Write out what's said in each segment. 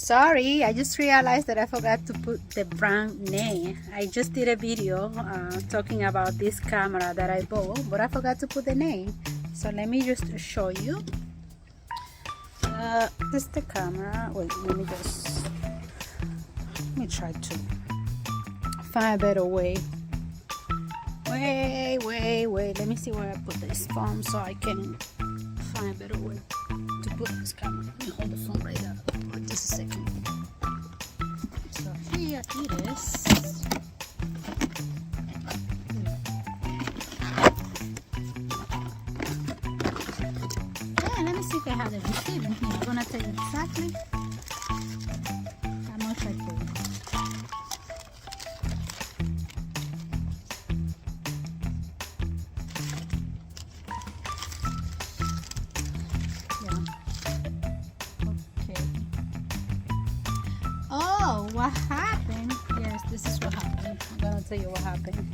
Sorry, I just realized that I forgot to put the brand name. I just did a video talking about this camera that I bought, but I forgot to put the name. So let me just show you. This is the camera. Wait, let me try to find a better way. Wait. Let me see where I put this phone so I can find a better way to put this camera. Let me hold the phone right up for just a second. So here it is. Yeah, let me see if I have the receipt in here. I'm gonna tell you exactly how much I paid. What happened? Yes, this is what happened. I'm gonna tell you what happened.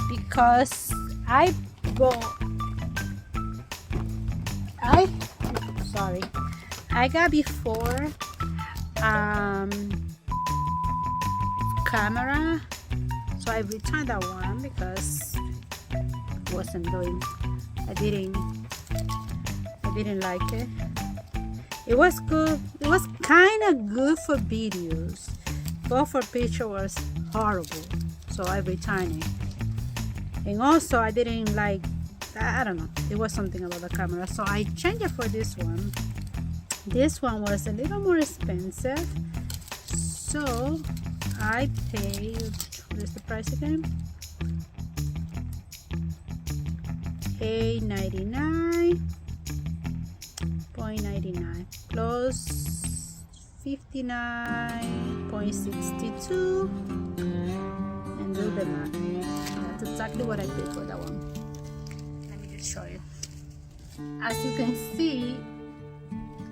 Because I got before camera, so I returned that one because it wasn't doing. I didn't like it. It was good. It was kind of good for videos, but for picture was horrible. So I returned it. And also I didn't like, I don't know, it was something about the camera. So I changed it for this one. This one was a little more expensive. So I paid, what is the price again? $899.99 plus 59.62 and do the math. That's exactly what I paid for that one. Let me just show you. As you can see,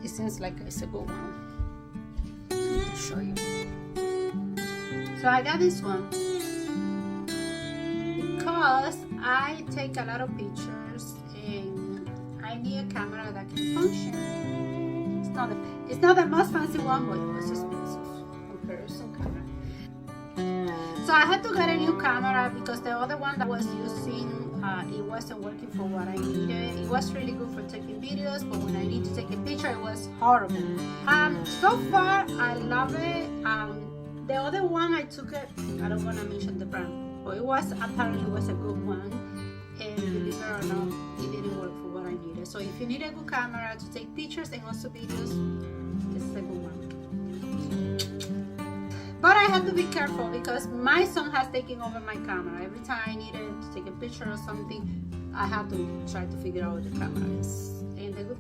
it seems like it's a good one. Let me just show you. So I got this one because I take a lot of pictures and I need a camera that can function. It's not the most fancy one, but it was expensive compared to some camera. So I had to get a new camera because the other one that I was using, it wasn't working for what I needed. It was really good for taking videos, but when I need to take a picture, it was horrible. So far, I love it. The other one I took it, I don't want to mention the brand, but it was apparently a good one. And believe it or not, it didn't work for what I needed. So if you need a good camera to take pictures and also videos, this is a good one. But I have to be careful because my son has taken over my camera. Every time I needed to take a picture or something, I have to try to figure out what the camera is. And the good